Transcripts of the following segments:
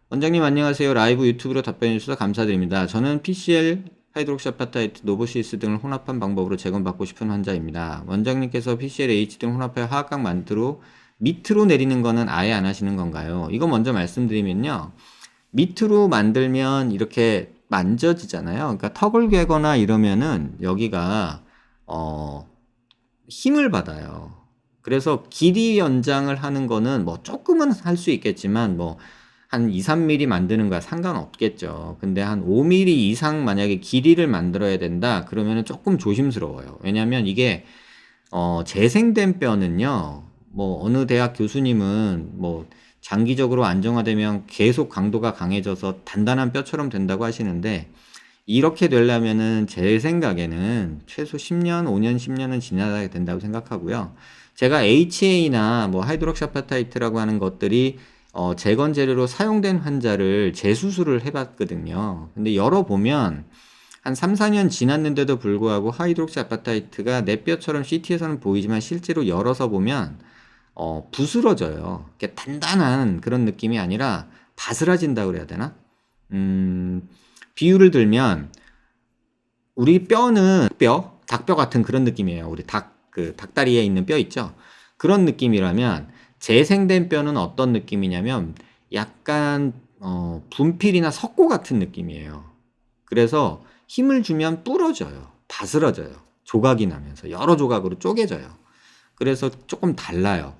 원장님 안녕하세요. 라이브 유튜브로 답변해 주셔서 감사드립니다. 저는 PCL, 하이드록시아파타이트, 노보시스 등을 혼합한 방법으로 재건받고 싶은 환자입니다. 원장님께서 PCL-H 등 혼합하여 화학각 만두로 밑으로 내리는 거는 아예 안 하시는 건가요? 이거 먼저 말씀드리면요. 밑으로 만들면 이렇게 만져지잖아요. 그러니까 턱을 괴거나 이러면은 여기가 힘을 받아요. 그래서 길이 연장을 하는 거는 뭐 조금은 할 수 있겠지만 뭐 한 2, 3mm 만드는 거야 상관없겠죠. 근데 한 5mm 이상 만약에 길이를 만들어야 된다 그러면은 조금 조심스러워요. 왜냐면 이게 재생된 뼈는요. 뭐 어느 대학 교수님은 뭐 장기적으로 안정화되면 계속 강도가 강해져서 단단한 뼈처럼 된다고 하시는데 이렇게 되려면은 제 생각에는 최소 10년, 5년, 10년은 지나야 된다고 생각하고요. 제가 HA나 뭐 하이드록시아파타이트라고 하는 것들이 재건 재료로 사용된 환자를 재수술을 해봤거든요. 근데 열어보면 한 3, 4년 지났는데도 불구하고 하이드록시아파타이트가 내 뼈처럼 CT에서는 보이지만 실제로 열어서 보면 부스러져요. 이렇게 단단한 그런 느낌이 아니라 바스라진다고 그래야 되나? 비유를 들면 우리 뼈는 닭뼈 같은 그런 느낌이에요. 우리 닭다리에 있는 뼈 있죠? 그런 느낌이라면 재생된 뼈는 어떤 느낌이냐면 약간 분필이나 석고 같은 느낌이에요. 그래서 힘을 주면 부러져요. 바스러져요. 조각이 나면서 여러 조각으로 쪼개져요. 그래서 조금 달라요.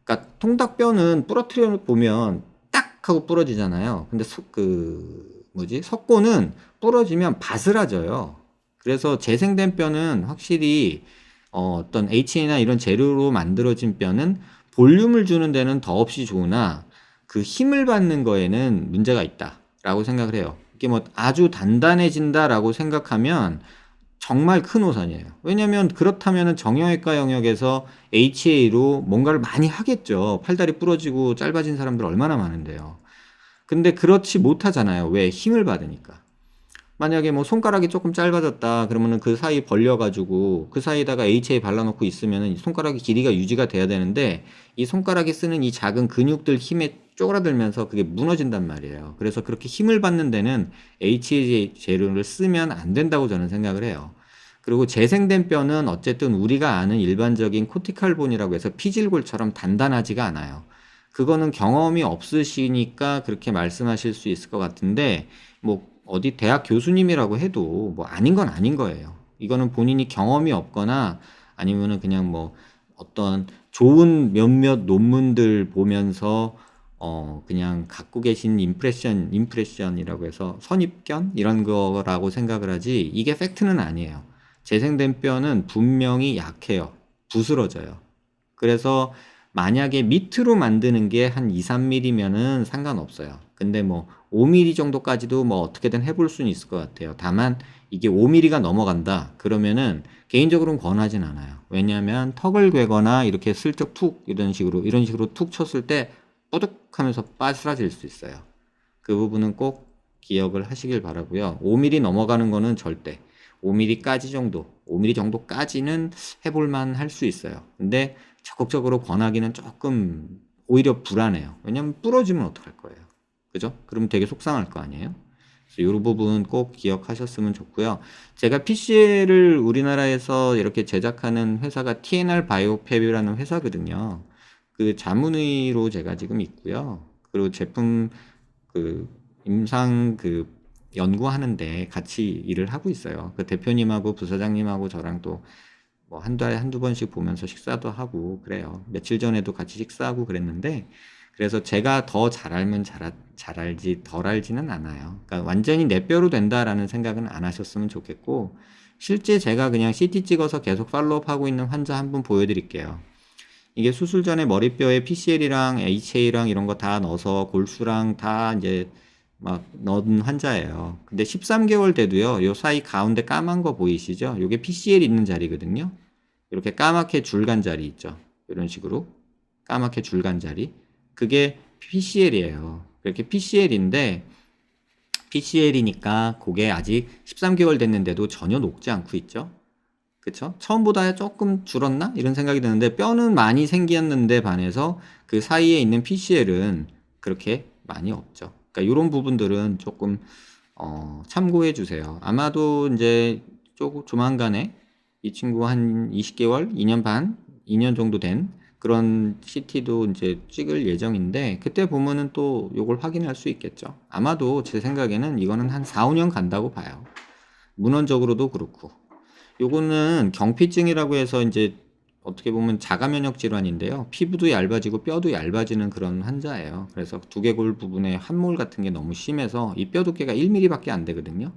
그러니까 통닭뼈는 부러뜨려 보면 딱 하고 부러지잖아요. 근데 석고는 부러지면 바스라져요. 그래서 재생된 뼈는 확실히 어떤 HA나 이런 재료로 만들어진 뼈는 볼륨을 주는 데는 더없이 좋으나 그 힘을 받는 거에는 문제가 있다라고 생각을 해요. 이게 뭐 아주 단단해진다라고 생각하면 정말 큰 오산이에요. 왜냐면 그렇다면 정형외과 영역에서 HA로 뭔가를 많이 하겠죠. 팔다리 부러지고 짧아진 사람들 얼마나 많은데요. 근데 그렇지 못하잖아요. 왜? 힘을 받으니까. 만약에 뭐 손가락이 조금 짧아졌다 그러면은 그 사이 벌려가지고 그 사이에다가 HA 발라놓고 있으면은 손가락의 길이가 유지가 돼야 되는데 이 손가락이 쓰는 이 작은 근육들 힘에 쪼그라들면서 그게 무너진단 말이에요. 그래서 그렇게 힘을 받는 데는 HA 재료를 쓰면 안 된다고 저는 생각을 해요. 그리고 재생된 뼈는 어쨌든 우리가 아는 일반적인 코티칼본이라고 해서 피질골처럼 단단하지가 않아요. 그거는 경험이 없으시니까 그렇게 말씀하실 수 있을 것 같은데 뭐 어디 대학 교수님이라고 해도 뭐 아닌 건 아닌 거예요. 이거는 본인이 경험이 없거나 아니면은 그냥 뭐 어떤 좋은 몇몇 논문들 보면서 그냥 갖고 계신 임프레션이라고 해서 선입견 이런 거라고 생각을 하지 이게 팩트는 아니에요. 재생된 뼈는 분명히 약해요. 부스러져요. 그래서 만약에 밑으로 만드는 게 한 2, 3mm면은 상관없어요. 근데 뭐 5mm 정도까지도 뭐 어떻게든 해볼 수는 있을 것 같아요. 다만 이게 5mm가 넘어간다 그러면은 개인적으로는 권하진 않아요. 왜냐하면 턱을 괴거나 이렇게 슬쩍 툭 이런 식으로 툭 쳤을 때 뿌득 하면서 빠스라질 수 있어요. 그 부분은 꼭 기억을 하시길 바라고요. 5mm 넘어가는 거는 절대 5mm까지 정도, 5mm 정도까지는 해볼만 할 수 있어요. 근데 적극적으로 권하기는 조금 오히려 불안해요. 왜냐면 부러지면 어떡할 거예요. 그죠? 그러면 되게 속상할 거 아니에요? 그래서 이 부분 꼭 기억하셨으면 좋고요. 제가 PCL을 우리나라에서 이렇게 제작하는 회사가 TNR 바이오팹이라는 회사거든요. 그 자문의로 제가 지금 있고요. 그리고 제품 그 임상 연구하는데 같이 일을 하고 있어요. 그 대표님하고 부사장님하고 저랑 또 뭐 한 달에 한두 번씩 보면서 식사도 하고 그래요. 며칠 전에도 같이 식사하고 그랬는데 그래서 제가 더 잘 알면 잘 알지 덜 알지는 않아요. 그러니까 완전히 내 뼈로 된다라는 생각은 안 하셨으면 좋겠고 실제 제가 그냥 CT 찍어서 계속 팔로우업하고 있는 환자 한 분 보여드릴게요. 이게 수술 전에 머리뼈에 PCL이랑 HA랑 이런 거 다 넣어서 골수랑 다 이제 막 넣은 환자예요. 근데 13개월 돼도요. 요 사이 가운데 까만 거 보이시죠? 요게 PCL 있는 자리거든요. 이렇게 까맣게 줄간 자리 있죠. 이런 식으로 까맣게 줄간 자리. 그게 PCL이에요. 그렇게 PCL인데 PCL이니까 그게 아직 13개월 됐는데도 전혀 녹지 않고 있죠. 그쵸? 처음보다 조금 줄었나? 이런 생각이 드는데 뼈는 많이 생겼는데 반해서 그 사이에 있는 PCL은 그렇게 많이 없죠. 그러니까 이런 부분들은 조금 참고해 주세요. 아마도 이제 조만간에 이 친구 한 20개월, 2년 반, 2년 정도 된 그런 CT도 이제 찍을 예정인데 그때 보면은 또 요걸 확인할 수 있겠죠. 아마도 제 생각에는 이거는 한 4, 5년 간다고 봐요. 문헌적으로도 그렇고. 요거는 경피증이라고 해서 이제 어떻게 보면 자가 면역 질환인데요. 피부도 얇아지고 뼈도 얇아지는 그런 환자예요. 그래서 두개골 부분에 함몰 같은 게 너무 심해서 이 뼈 두께가 1mm밖에 안 되거든요.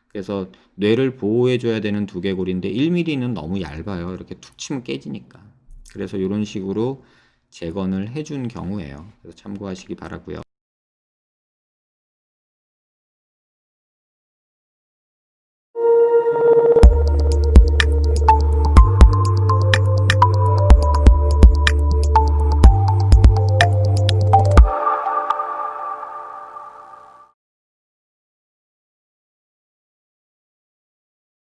그래서 뇌를 보호해 줘야 되는 두개골인데 1mm는 너무 얇아요. 이렇게 툭 치면 깨지니까. 그래서 이런 식으로 재건을 해준 경우예요. 그래서 참고하시기 바라고요.